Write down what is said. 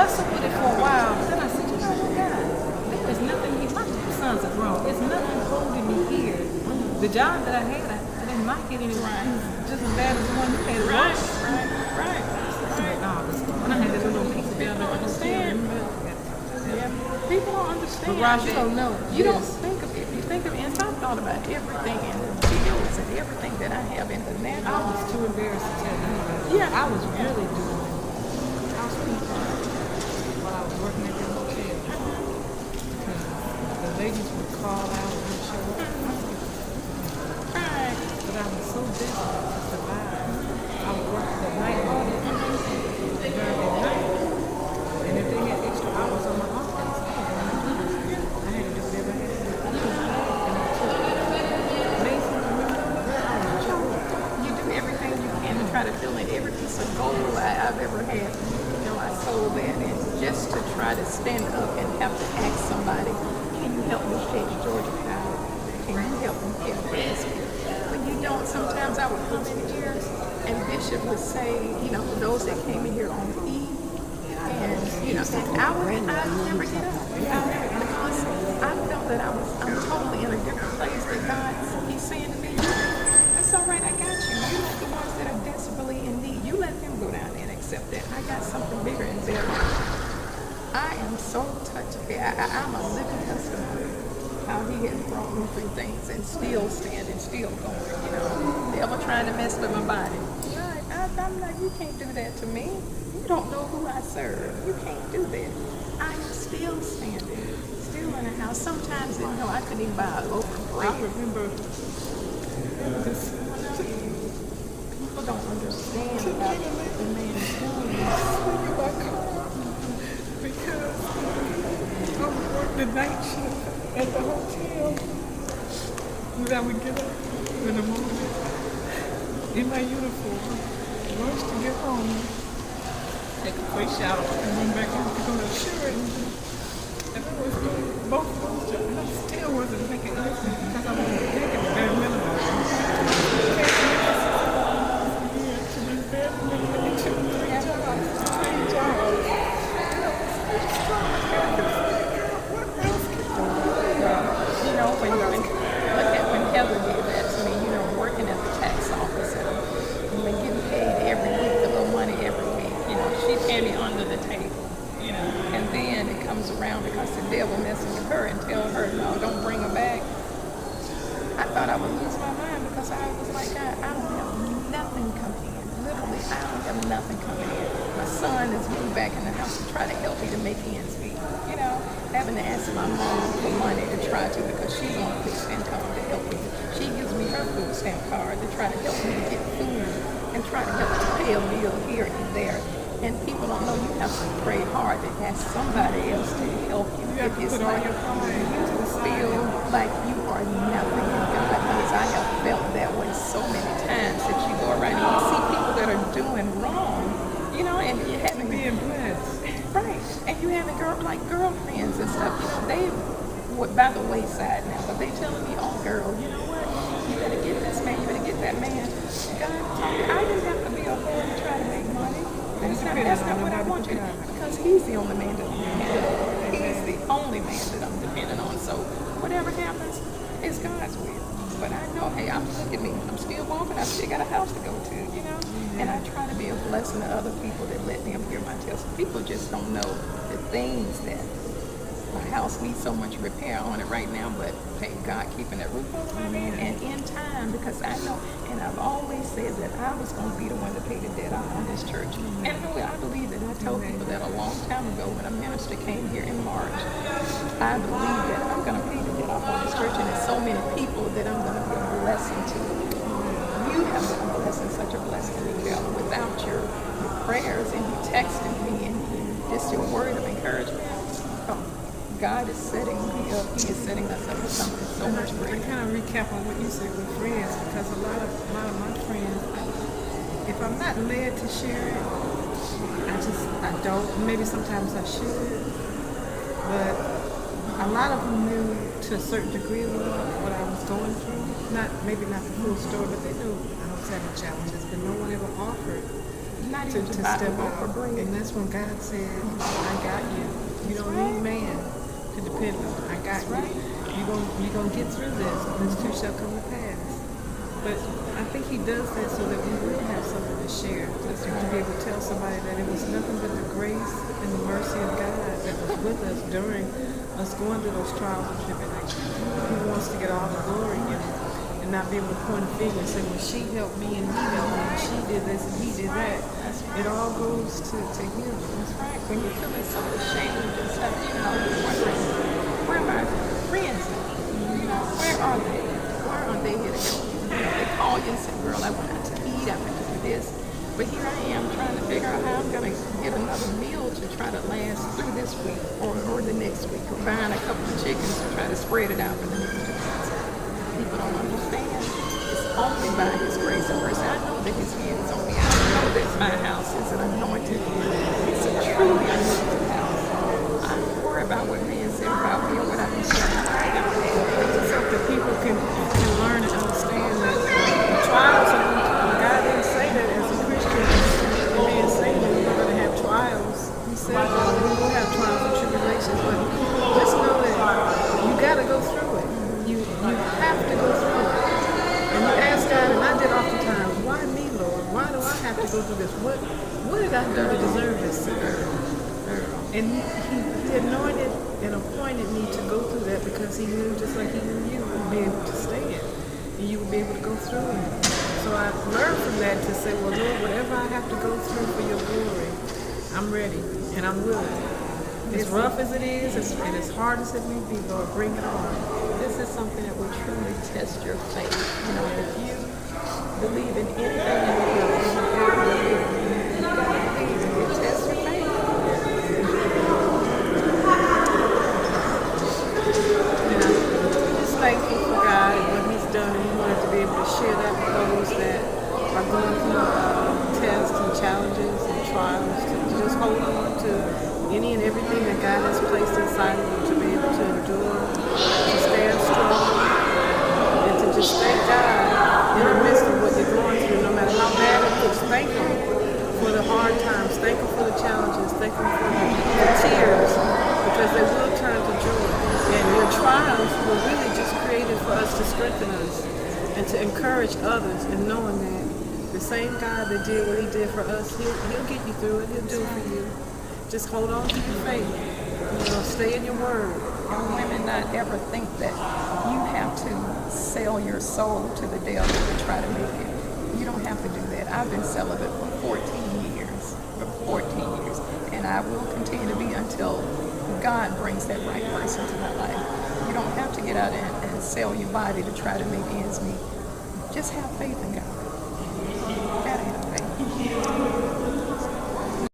wrestled with it for a while. But then I said, you know what, God, there is nothing here. My two sons are grown. There's nothing holding me here. The job that I had, I didn't like it, and it was just as bad as the one you had. Right. When I had that little piece of People don't understand. Yeah, people don't understand. But Ross, you don't know. You don't think of it. You think of it, and so I thought about everything in the fields and everything that I have in the net. I was too embarrassed to tell you. Yeah. I was really doing housekeeping while I was working at the hotel. Because the ladies would call out and show up. Right. But I was so desperate to survive. I would work the night audit during the night. And if they had extra hours on my office, I had to do whatever I had to do. You do everything you can to try to fill in every piece of gold I've ever had. You know, I sold that, and just to try to stand up and have to ask somebody, can you help me take Georgia Power? Can you help me get a basket? When you don't, sometimes I would come in here and Bishop would say, you know, for those that came in here on E, and you know, I'd never get up. Because I felt that I'm totally in a different place that He's saying to me, it's all right, I got you. You let the ones that are desperately in need, you let them go down there and accept that. I got something bigger and better. I am so touched. I'm a living testimony how he has brought me through things and still standing, still going, you know. Devil trying to mess with my body. I'm like, you can't do that to me. You don't know who I serve. You can't do that. I am still standing, still in a house. Sometimes, you know, I couldn't even buy a loaf of bread. I remember People don't understand about the man's doing because I would work the night shift at the hotel. And I would get up in the morning in my uniform, rush to get home, take a quick shower, and run back home to go to insurance. And I was doing both of those jobs. And I still wasn't making enough because I was making the bare minimum. To be bare minimum, two, three jobs. You know, when Heather did that to me, you know, working at the tax office and when getting paid every week, the little money every week, you know, she paid me under the table, you know, and then it comes around because the devil messes with her and tell her, no, don't bring her back. I thought I would lose my mind because I was like, God, I don't have nothing coming in. Literally, I don't have nothing coming in. My son is moved back in the house to try to help me to make ends meet. You know, having to ask my mom for money to try to because she's on fixed income to help me. She gives me her food stamp card to try to help me to get food and try to help to pay a bill here and there. And people don't know you have to pray hard to ask somebody else to help you. You have to put all your pride. You feel like you are nothing in God, because I have felt that way so many times that you go around and you see people that are doing wrong, you know, and you're having Being blessed. right, and you having girlfriends and stuff. You know, they were by the wayside now, but they telling me, oh girl, you know what? You better get this man. You better get that man. God told me I didn't have to be a whore to try to make money. That's not what I want you to do, because he's the only man that I'm depending on. He's the only man that I'm depending on. So whatever happens is God's will. But I know, hey, look at me. I'm still walking. I still got a house to go to, you know. And I try to be a blessing to other people that let them hear my testimony. People just don't know the things that my house needs so much repair on it right now, but thank God keeping that roof over my head. And in time, because I know, and I've always said that I was going to be the one to pay the debt off on this church. And really, I believe that. I told people that a long time ago when a minister came here in March. I believe that I'm going to pay the debt off on this church, and there's so many people that I'm going to be a blessing to. You have been a blessing, such a blessing to me, Carol. Without your prayers and you texting me and just your word of encouragement, God is setting me up. He is setting us up for something so much greater. I kind of recap on what you said with friends, because a lot of my friends, if I'm not led to share it, I don't. Maybe sometimes I should, but a lot of them knew to a certain degree what I was going through. Maybe not the full story, but they knew I was having challenges, but no one ever offered Not to even step for out. bread. And that's when God said, I You don't need man to depend on. I got you. You're gonna get through this. This too shall come to pass. But I think he does that so that we will have something to share. Just to be able to tell somebody that it was nothing but the grace and the mercy of God that was with us during us going through those trials and tribulations. He wants to get all the glory in it and not be able to point a finger and say, well, she helped me and he helped me and she did this and he did that. It all goes to him. That's right. When you're feeling so ashamed and stuff, you're wondering, where are my friends at? Where are they? Why aren't they here to help you? They call you and say, girl, I went out to eat, I went to do this. But here I am trying to figure out how I'm going to get another meal to try to last through this week or the next week. Or buying a couple of chickens to try to spread it out for the next 2 weeks. People don't understand. It's only by His grace and mercy. I know that His hand is on me. I know that my house is an anointed. It's a truly anointed house. I don't worry about what man said about me or what I've been saying. So that people can learn and understand that the trials are going to come. God didn't say that as a Christian. He didn't say that we're going to have trials. He said we will have trials and tribulations, but just know that you got to go through it. You have to go through it. And you ask God, and I did oftentimes, why me, Lord? Why do I have to go through this? What did I do to deserve this? And he anointed and appointed me to go through that because he knew, just like he knew you would be able to stand and you would be able to go through it. So I learned from that to say, well, Lord, whatever I have to go through for your glory, I'm ready and I'm willing. As rough as it is and as hard as it may be, Lord, bring it on. This is something that will truly test your faith. If you believe in anything in the world, you gotta believe it. It tests your faith. Thankful for God and what He's done, and we wanted to be able to share that with those that are going through tests and challenges and trials, to just hold on to any and everything that God has placed inside of you, to be able to endure, to stand strong, and to just thank God in the midst of what you're going through, no matter how bad it looks. Thank Him for the hard times, thank Him for the challenges, thank Him for the tears, because they will turn to joy. And your trials were really just created for us to strengthen us and to encourage others, and knowing that the same God that did what He did for us, He'll get you through it. He'll do it for you. Just hold on to your faith. Stay in your word. Young women, not ever think that you have to sell your soul to the devil to try to make it. You don't have to do that. I've been celibate for 14 years. And I will continue to be until God brings that right person to my life. You don't have to get out and sell your body to try to make ends meet. Just have faith in God.